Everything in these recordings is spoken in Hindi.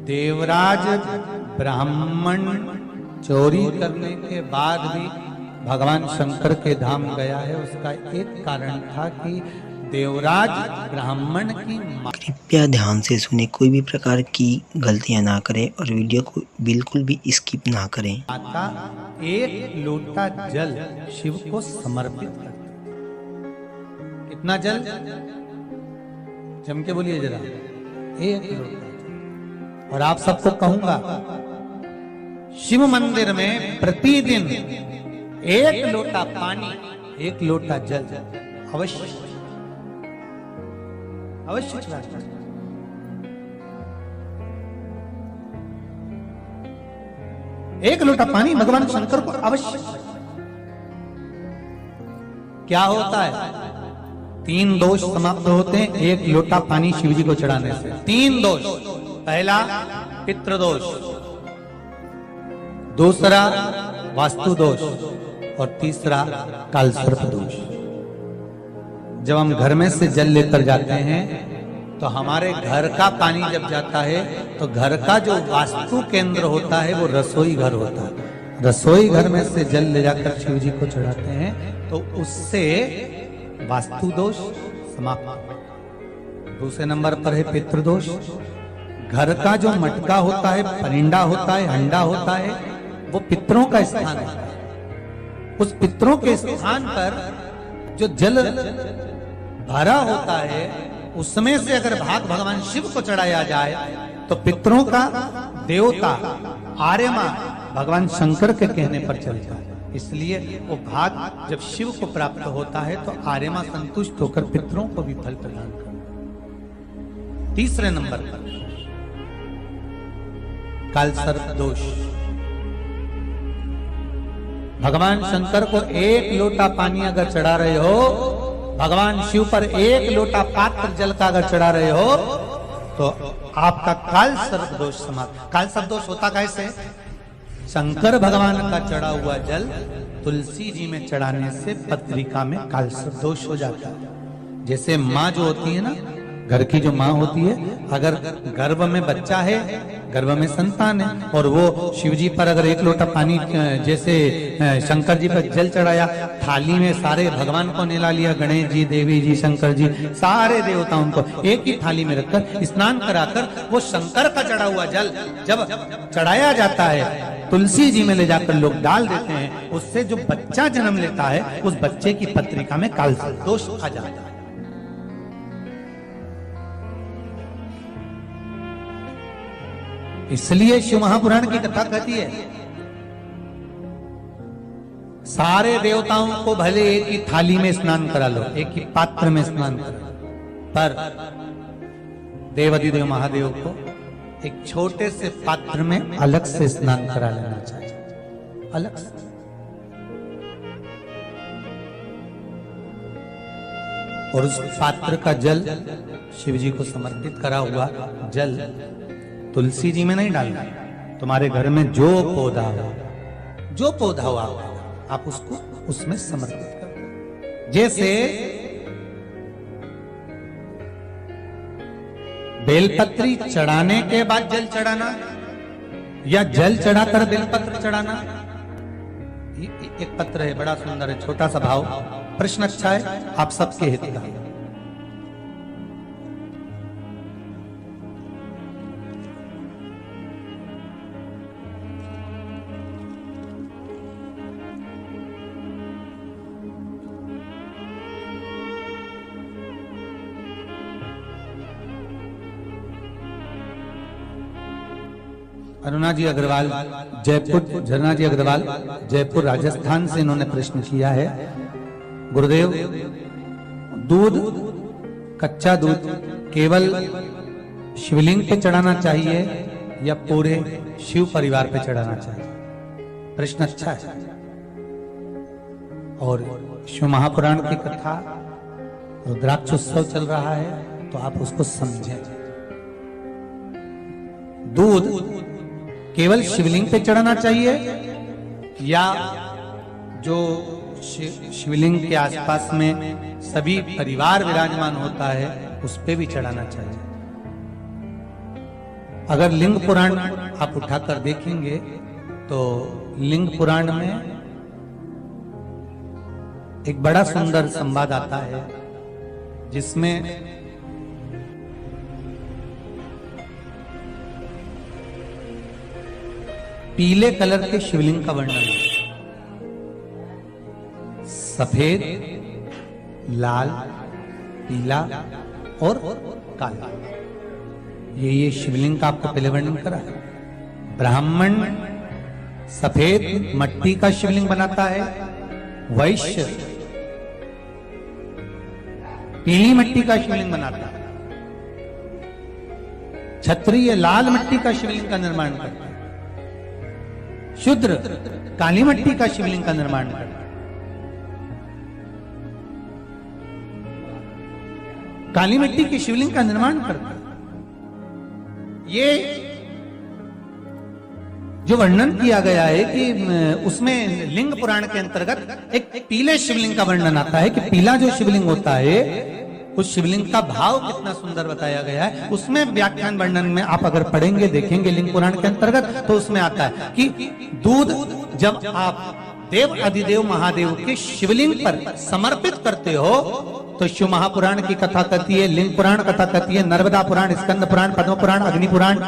देवराज ब्राह्मण चोरी करने के बाद भी भगवान शंकर के धाम गया है। उसका एक कारण था कि देवराज ब्राह्मण की कृपया ध्यान से सुने, कोई भी प्रकार की गलतियां ना करें और वीडियो को बिल्कुल भी स्किप ना करें। माता एक लोटा जल शिव को समर्पित करती। कितना जल? जम के बोलिए जरा। एक लोटा। और आप सबको कहूंगा, शिव मंदिर में प्रतिदिन एक लोटा पानी, एक लोटा जल अवश्य अवश्य चढ़ाना। एक लोटा पानी भगवान शंकर को अवश्य। क्या होता है? 3 दोष समाप्त होते हैं एक लोटा पानी शिव जी को चढ़ाने से। 3 दोष। पहला पितृदोष, दूसरा वास्तु दोष और तीसरा कालसर्प दोष। जब हम घर में से जल लेकर जाते हैं तो हमारे घर का पानी जब जाता है तो घर का जो वास्तु केंद्र होता है वो रसोई घर होता है। रसोई घर में से जल ले जाकर शिव जी को चढ़ाते हैं तो उससे वास्तु दोष समाप्त। दूसरे नंबर पर है पितृदोष। घर का जो मटका होता है, परिंदा होता है, हंडा होता है, वो पितरों का स्थान होता है। उस पितरों के स्थान पर जो जल भरा होता है उसमें से अगर भाग भगवान शिव को चढ़ाया जाए तो पितरों का देवता आर्यमा भगवान शंकर के कहने पर चलता है। इसलिए वो भाग जब शिव को प्राप्त होता है तो आर्यमा संतुष्ट होकर पितरों को भी फल प्रदान करता है। तीसरे नंबर पर कालसर्प दोष। भगवान शंकर को एक लोटा पानी अगर चढ़ा रहे हो, भगवान शिव पर एक लोटा पात्र जल का अगर चढ़ा रहे हो तो आपका कालसर्प दोष समाप्त। कालसर्प दोष होता कैसे? शंकर भगवान का चढ़ा हुआ जल तुलसी जी में चढ़ाने से पत्रिका में कालसर्प दोष हो जाता है। जैसे माँ जो होती है ना, घर की जो माँ होती है, अगर गर्भ में बच्चा है, गर्भ में संतान है और वो शिव जी पर अगर एक लोटा पानी जैसे शंकर जी पर जल चढ़ाया, थाली में सारे भगवान को नेला लिया, गणेश जी, देवी जी, शंकर जी, सारे देवताओं को एक ही थाली में रखकर स्नान कराकर वो शंकर का चढ़ा हुआ जल जब चढ़ाया जाता है तुलसी जी में ले जाकर लोग डाल देते हैं, उससे जो बच्चा जन्म लेता है उस बच्चे की पत्रिका में कालसर्प दोष आ जाता है। इसलिए शिव महापुराण की कथा कहती है सारे देवताओं को भले एक ही थाली में स्नान करा लो, एक ही पात्र में स्नान करा लो, पर देवाधिदेव महादेव को एक छोटे से पात्र में अलग से स्नान करा लेना चाहिए, अलग से। और उस पात्र का जल शिव जी को समर्पित करा हुआ जल तुलसी जी में नहीं डालना। तुम्हारे घर में जो पौधा हो आप उसको उसमें समर्पित करो। जैसे बेलपत्री चढ़ाने के बाद जल चढ़ाना या जल चढ़ाकर बेलपत्र चढ़ाना। एक पत्र है, बड़ा सुंदर है, छोटा सा भाव, प्रश्न अच्छा है, आप सबके हित का। अरुणा जी अग्रवाल जयपुर, झरना जी अग्रवाल जयपुर राजस्थान से इन्होंने प्रश्न किया है, गुरुदेव दूध, कच्चा दूध केवल शिवलिंग पे चढ़ाना चाहिए या पूरे शिव परिवार पे चढ़ाना चाहिए? प्रश्न अच्छा है। और शिव महापुराण की कथा रुद्राक्ष उत्सव चल रहा है तो आप उसको समझें। दूध केवल शिवलिंग पे चढ़ाना चाहिए या जो शिवलिंग के आसपास में सभी परिवार विराजमान होता है उस पे भी चढ़ाना चाहिए? अगर लिंग पुराण आप उठाकर देखेंगे तो लिंग पुराण में एक बड़ा सुंदर संवाद आता है जिसमें पीले कलर के शिवलिंग का वर्णन है। सफेद, लाल, पीला और काला, ये शिवलिंग का आपको पहले वर्णन करा है। ब्राह्मण सफेद मट्टी का शिवलिंग बनाता है, वैश्य पीली मिट्टी का शिवलिंग बनाता है, क्षत्रिय लाल मिट्टी का शिवलिंग का निर्माण करता है, शूद्र काली मिट्टी का शिवलिंग का निर्माण करता है। काली मिट्टी के शिवलिंग का निर्माण करता है। ये जो वर्णन किया गया है कि उसमें लिंग पुराण के अंतर्गत एक पीले शिवलिंग का वर्णन आता है कि पीला जो शिवलिंग होता है उस शिवलिंग का भाव कितना सुंदर बताया गया है। उसमें व्याख्यान वर्णन में आप अगर पढ़ेंगे देखेंगे लिंग पुराण के अंतर्गत तो उसमें आता है कि दूध जब आप देव अधिदेव महादेव के शिवलिंग पर समर्पित करते हो तो शिव महापुराण की कथा कहती है, लिंग पुराण कथा कहती है, नर्मदा पुराण, स्कंद पुराण, पद्म पुराण, अग्नि पुराण,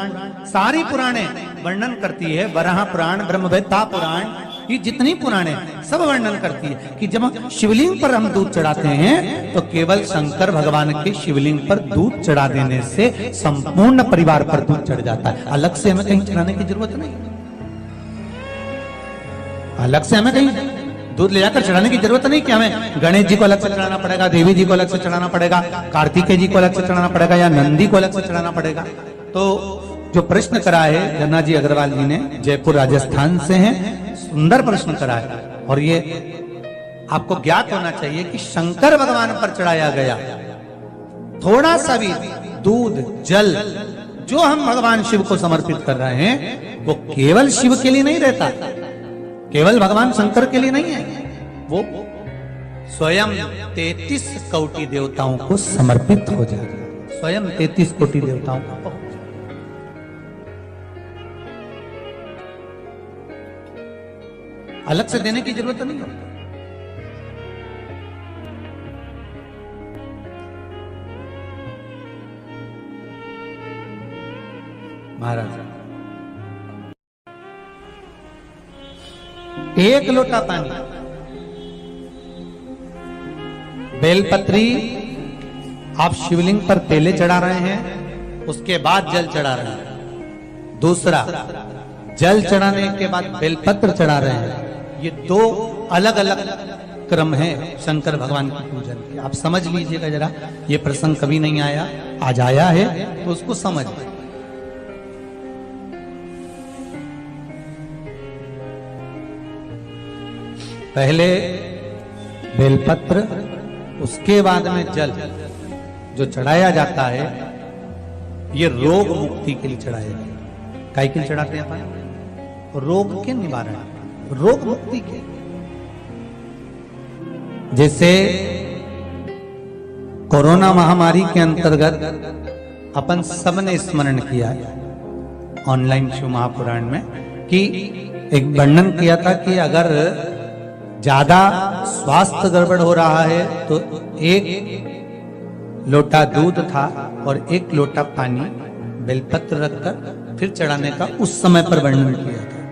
सारी पुराणे वर्णन करती है। वराह पुराण, ब्रह्मवेत्ता पुराण, ये जितनी पुराणे सब वर्णन करती है कि जब शिवलिंग पर हम दूध चढ़ाते हैं तो केवल शंकर भगवान के शिवलिंग पर दूध चढ़ा देने से संपूर्ण परिवार पर दूध चढ़ जाता है। अलग से हमें कहीं चढ़ाने की जरूरत नहीं, अलग से हमें कहीं दूध ले जाकर चढ़ाने की जरूरत नहीं कि हमें गणेश जी को अलग से चढ़ाना पड़ेगा, देवी जी को अलग से चढ़ाना पड़ेगा, कार्तिकेय जी को अलग से चढ़ाना पड़ेगा या नंदी को अलग से चढ़ाना पड़ेगा। तो जो प्रश्न करा है जन्ना जी अग्रवाल जी ने, जयपुर राजस्थान से हैं, सुंदर प्रश्न करा है। और ये आपको ज्ञात होना चाहिए कि शंकर भगवान पर चढ़ाया गया थोड़ा सा भी दूध जल जो हम भगवान शिव को समर्पित कर रहे हैं वो केवल शिव के लिए नहीं रहता, केवल भगवान शंकर के लिए नहीं है, वो स्वयं 33 कोटि देवताओं को समर्पित हो जाएगा, स्वयं 33 कोटि देवताओं को। अलग से देने की जरूरत नहीं है। महाराज एक लोटा पानी, बेलपत्री आप शिवलिंग पर पहले चढ़ा रहे हैं, उसके बाद जल चढ़ा रहे हैं। दूसरा, जल चढ़ाने के बाद बेलपत्र चढ़ा रहे हैं। ये दो अलग अलग क्रम है शंकर भगवान की पूजन के। आप समझ लीजिएगा जरा, ये प्रसंग कभी नहीं आया, आज आया है तो उसको समझ। पहले बेलपत्र, उसके बाद में जल जो चढ़ाया जाता है ये रोग मुक्ति के लिए चढ़ाया जाता है। काहे के लिए चढ़ाते हैं अपन? रोग के निवारण, रोग मुक्ति के। जैसे कोरोना महामारी के अंतर्गत अपन सबने स्मरण किया ऑनलाइन शिव महापुराण में कि एक वर्णन किया था कि अगर ज्यादा स्वास्थ्य गड़बड़ हो रहा है तो एक लोटा दूध था और एक लोटा पानी बेलपत्र रखकर फिर चढ़ाने का उस समय पर वर्णन किया था।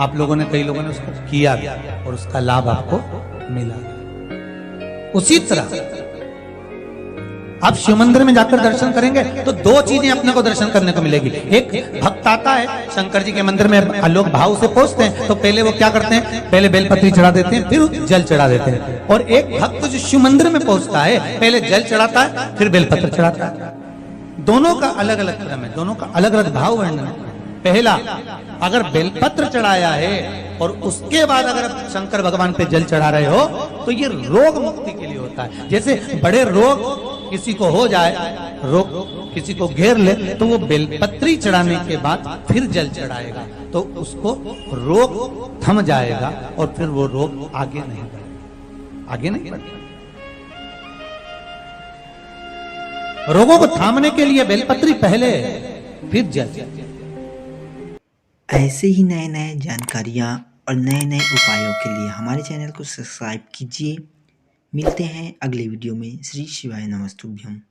आप लोगों ने, कई लोगों ने उसको किया गया और उसका लाभ आपको मिला। उसी तरह आप शिव मंदिर में जाकर दर्शन करेंगे तो दो चीजें अपने को दर्शन करने को मिलेगी। एक भक्त आता है शंकर जी के मंदिर में, लोग भाव से पहुंचते हैं तो पहले वो क्या करते हैं, पहले बेलपत्री चढ़ा देते हैं फिर जल चढ़ा देते हैं। और एक भक्त जो शिव मंदिर में पहुंचता है पहले जल चढ़ाता है फिर बेलपत्र चढ़ाता है। दोनों का अलग अलग क्रम है, दोनों का अलग अलग भाव वर्णन है। पहला, अगर बेलपत्र चढ़ाया है और उसके बाद अगर शंकर भगवान पे जल चढ़ा रहे हो तो ये रोग मुक्ति के लिए होता है। जैसे बड़े रोग किसी को हो जाए, रोग किसी को घेर ले तो वो बेलपत्री चढ़ाने के बाद फिर जल चढ़ाएगा तो उसको रोग थम जाएगा और फिर वो रोग आगे नहीं बढ़ेगा, आगे नहीं बढ़ेगा। रोगों को थामने के लिए बेलपत्री पहले फिर जल जाए। ऐसे ही नए नए जानकारियाँ और नए नए उपायों के लिए हमारे चैनल को सब्सक्राइब कीजिए। मिलते हैं अगले वीडियो में। श्री शिवाय नमस्तुभ्यम।